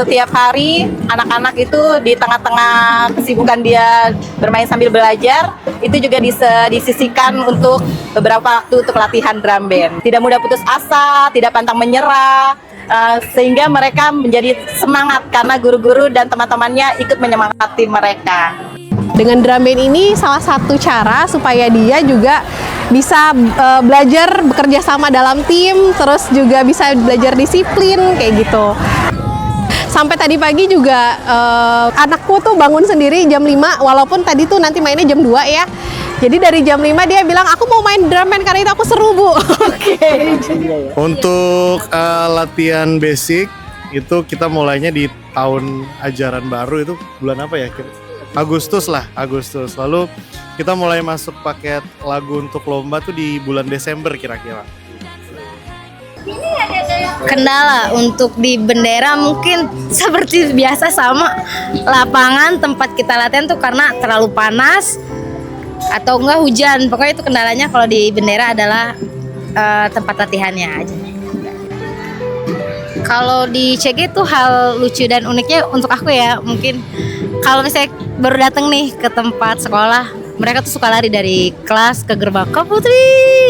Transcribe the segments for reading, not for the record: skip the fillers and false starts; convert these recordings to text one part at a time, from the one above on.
setiap hari anak-anak itu di tengah-tengah kesibukan dia bermain sambil belajar, itu juga disisihkan untuk beberapa waktu untuk latihan drum band. Tidak mudah putus asa, tidak pantang menyerah, sehingga mereka menjadi semangat karena guru-guru dan teman-temannya ikut menyemangati mereka. Dengan drum band ini salah satu cara supaya dia juga bisa belajar bekerja sama dalam tim, terus juga bisa belajar disiplin kayak gitu. Sampai tadi pagi juga anakku tuh bangun sendiri jam 5, walaupun tadi tuh nanti mainnya jam 2 ya. Jadi dari jam 5 dia bilang, aku mau main drum band karena itu aku seru, Bu. Oke. Untuk latihan basic itu kita mulainya di tahun ajaran baru, itu bulan apa ya? Agustus. Lalu kita mulai masuk paket lagu untuk lomba tuh di bulan Desember kira-kira. Kendala untuk di bendera mungkin seperti biasa sama lapangan tempat kita latihan tuh karena terlalu panas atau enggak hujan. Pokoknya itu kendalanya kalau di bendera adalah tempat latihannya aja. Kalau di CG tuh hal lucu dan uniknya untuk aku ya, mungkin kalau misalnya baru datang nih ke tempat sekolah, mereka tuh suka lari dari kelas ke gerbang, Kak Putri,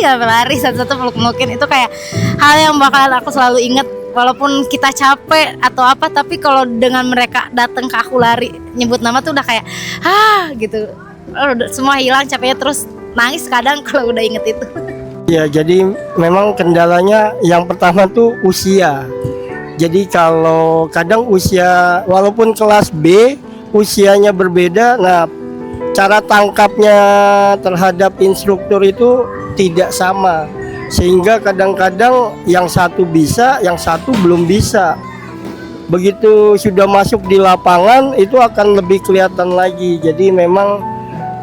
lari satu-satu peluk-pelukin. Itu kayak hal yang bakalan aku selalu inget, walaupun kita capek atau apa, tapi kalau dengan mereka datang ke aku lari nyebut nama tuh udah kayak gitu, semua hilang capeknya, terus nangis kadang kalau udah inget itu. Ya, jadi memang kendalanya yang pertama tuh usia. Jadi kalau kadang usia, walaupun kelas B usianya berbeda, nah cara tangkapnya terhadap instruktur itu tidak sama, sehingga kadang-kadang yang satu bisa, yang satu belum bisa. Begitu sudah masuk di lapangan itu akan lebih kelihatan lagi. Jadi memang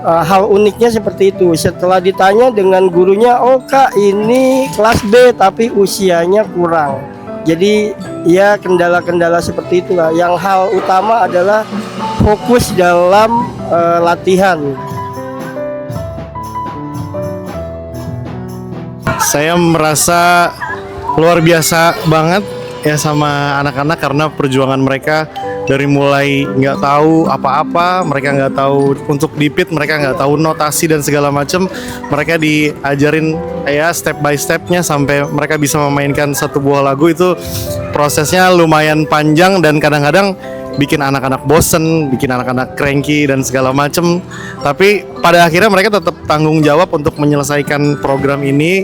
hal uniknya seperti itu. Setelah ditanya dengan gurunya, oh Kak ini kelas B tapi usianya kurang. Jadi ya kendala-kendala seperti itulah. Yang hal utama adalah fokus dalam latihan. Saya merasa luar biasa banget ya sama anak-anak karena perjuangan mereka dari mulai nggak tahu apa-apa, mereka nggak tahu untuk dipit, mereka nggak tahu notasi dan segala macam, mereka diajarin ya step by stepnya sampai mereka bisa memainkan satu buah lagu. Itu prosesnya lumayan panjang dan kadang-kadang bikin anak-anak bosen, bikin anak-anak cranky dan segala macam. Tapi pada akhirnya mereka tetap tanggung jawab untuk menyelesaikan program ini.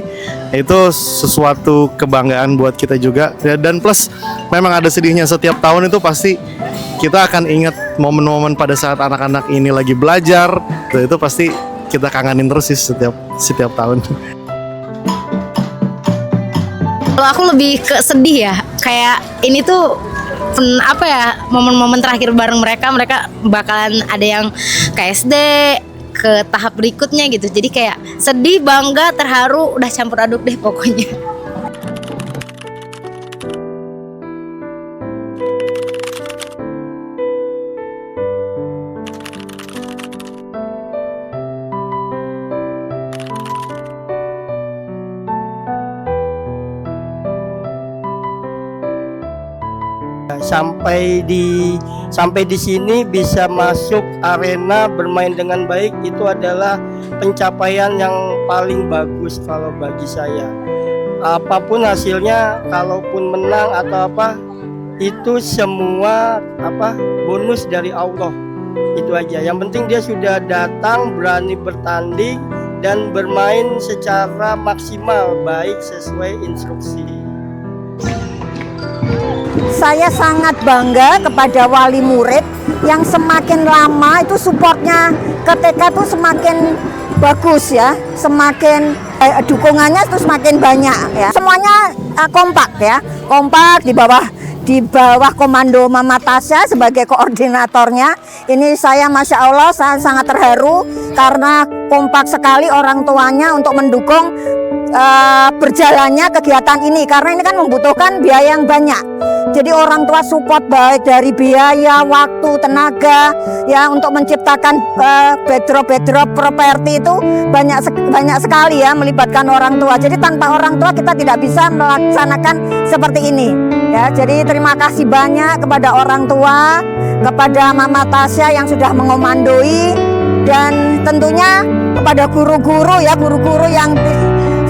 Itu sesuatu kebanggaan buat kita juga. Dan plus memang ada sedihnya, setiap tahun itu pasti kita akan ingat momen-momen pada saat anak-anak ini lagi belajar. Itu pasti kita kangenin terus sih setiap tahun. Kalau aku lebih ke sedih ya, kayak ini tuh apa ya, momen-momen terakhir bareng mereka bakalan ada yang ke SD, ke tahap berikutnya gitu. Jadi kayak sedih, bangga, terharu, udah campur aduk deh pokoknya. Sampai di sini bisa masuk arena bermain dengan baik, itu adalah pencapaian yang paling bagus kalau bagi saya. Apapun hasilnya, kalaupun menang atau apa, itu semua bonus dari Allah. Itu aja. Yang penting dia sudah datang, berani bertanding dan bermain secara maksimal, baik sesuai instruksi. Saya sangat bangga kepada wali murid yang semakin lama itu supportnya ke TK tuh semakin bagus ya, semakin dukungannya itu semakin banyak ya. Semuanya kompak ya, kompak di bawah komando Mama Tasya sebagai koordinatornya. Ini saya Masya Allah sangat terharu karena kompak sekali orang tuanya untuk mendukung berjalannya kegiatan ini, karena ini kan membutuhkan biaya yang banyak. Jadi orang tua support baik dari biaya, waktu, tenaga ya untuk menciptakan backdrop properti itu banyak sekali ya melibatkan orang tua. Jadi tanpa orang tua kita tidak bisa melaksanakan seperti ini. Ya, jadi terima kasih banyak kepada orang tua, kepada Mama Tasya yang sudah mengomandoi, dan tentunya kepada guru-guru ya, guru-guru yang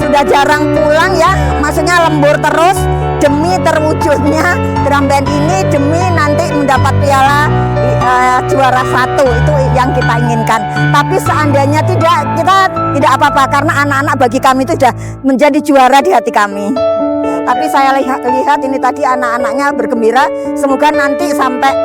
sudah jarang pulang ya, maksudnya lembur terus demi terwujudnya drum band ini, demi nanti mendapat piala juara 1, itu yang kita inginkan. Tapi seandainya tidak, kita tidak apa-apa karena anak-anak bagi kami itu sudah menjadi juara di hati kami. Tapi saya lihat ini tadi anak-anaknya bergembira, semoga nanti sampai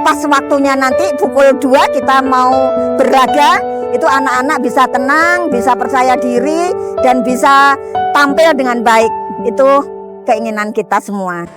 pas waktunya nanti pukul 2 kita mau berlaga, itu anak-anak bisa tenang, bisa percaya diri, dan bisa tampil dengan baik. Itu keinginan kita semua.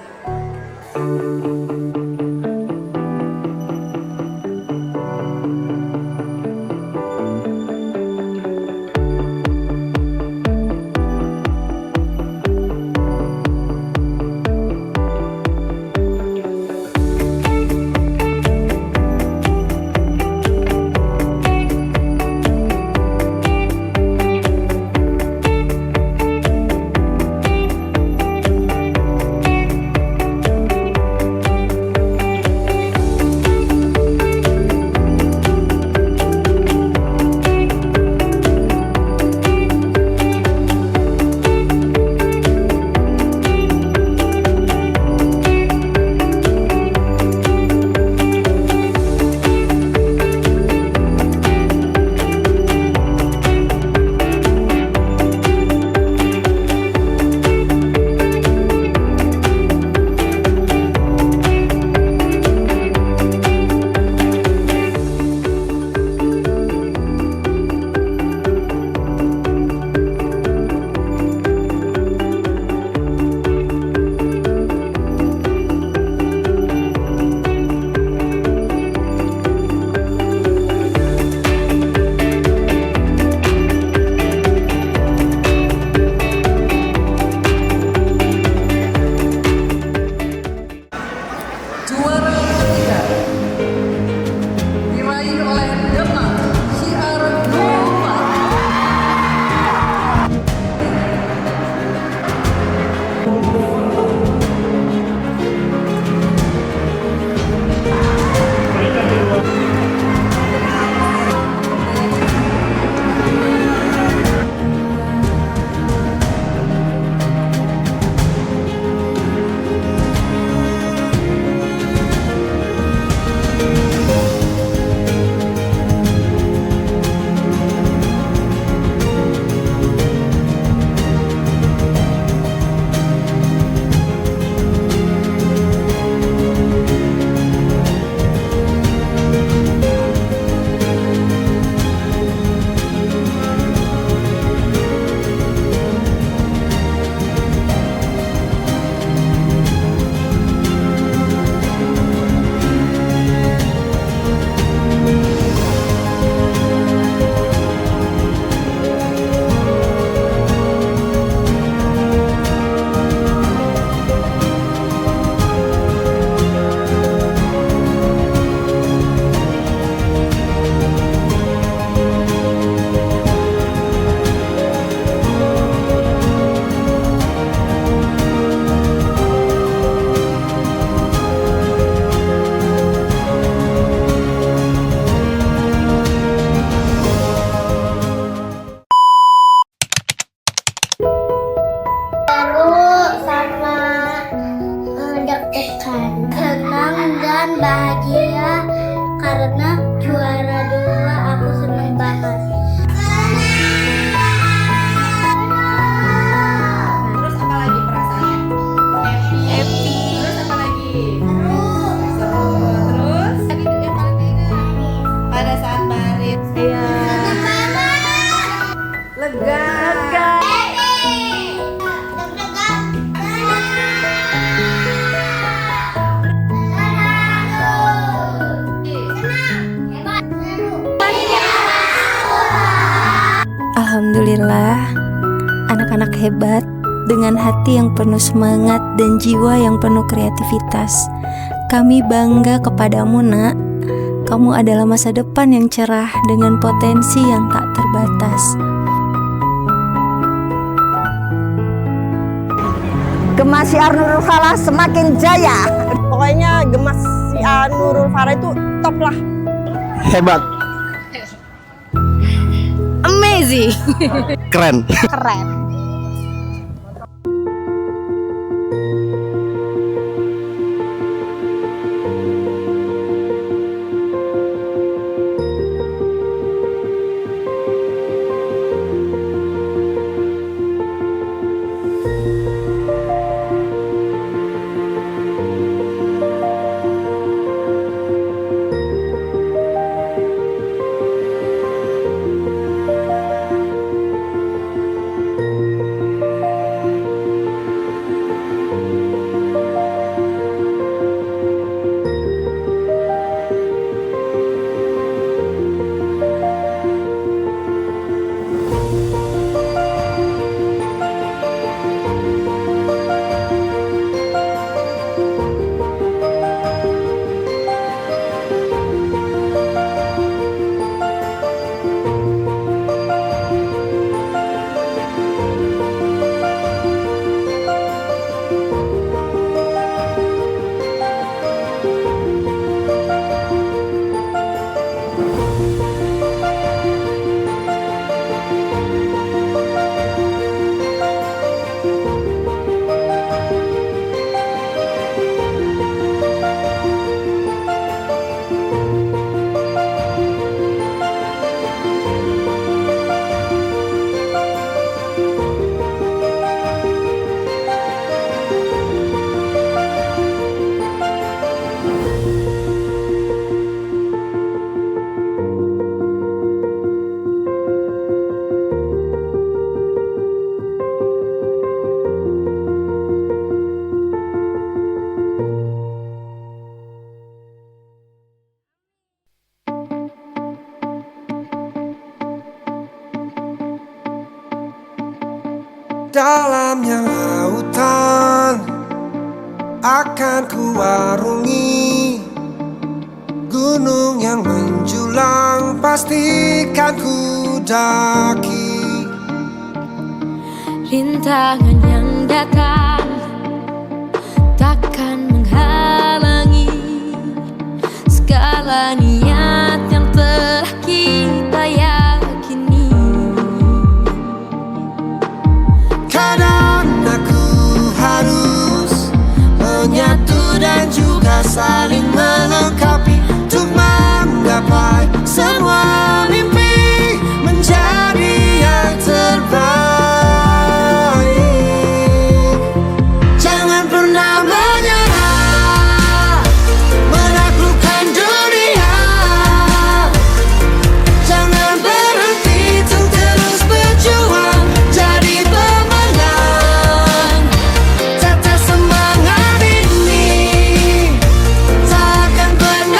Alhamdulillah, anak-anak hebat dengan hati yang penuh semangat dan jiwa yang penuh kreativitas. Kami bangga kepadamu, Nak. Kamu adalah masa depan yang cerah dengan potensi yang tak terbatas. Gemas Syiar Nurul Falah semakin jaya. Pokoknya Gemas Syiar Nurul Falah itu top lah. Hebat. Amazing. Keren. Keren. Dalamnya lautan akan kuarungi, gunung yang menjulang pastikan ku daki. Rintangan yang datang takkan menghalangi segala niat yang telah kita yakini. Kadang aku harus menyatu dan juga saling melengkapi untuk menggapai semua mimpi menjadi yang terbaik. Jangan pernah menyerah, menaklukkan dunia. Jangan berhenti untuk terus berjuang, jadi pemenang. Tetap semangat ini takkan pernah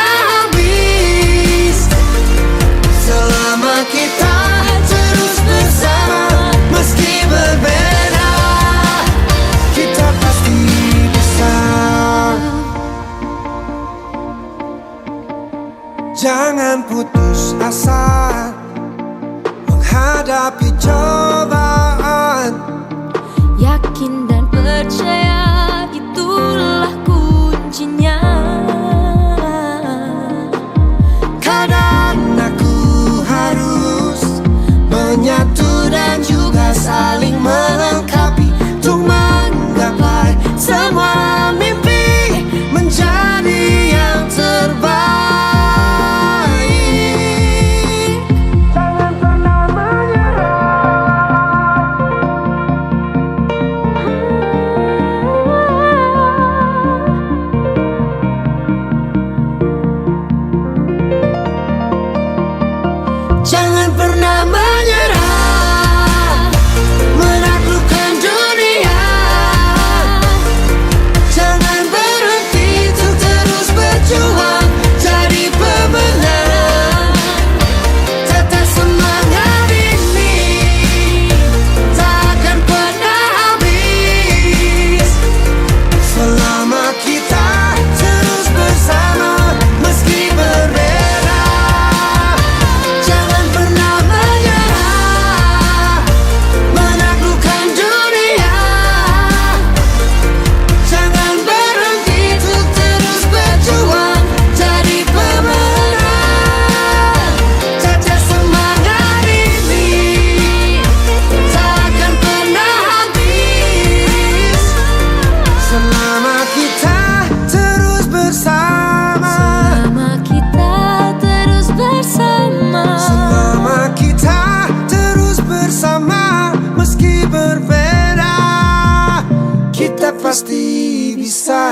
pasti bisa.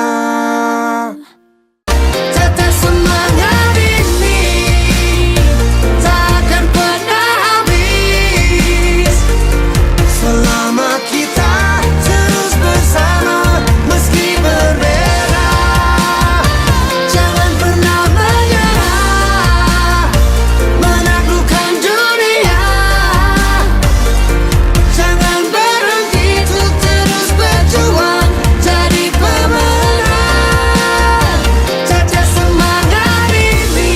Tetap semangat ini takkan pernah habis selama kita terus bersama meski berbeda. Jangan pernah menyerah menaklukkan dunia. Jangan berhenti untuk terus berjuang jadi pemenang. Tetap semangat ini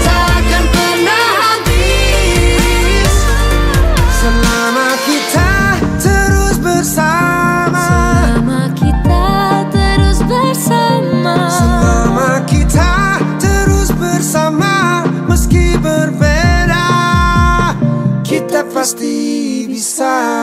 takkan pernah habis selama kita terus bersama. Selama kita terus bersama. Selama kita terus bersama meski berbeda, kita pasti bisa.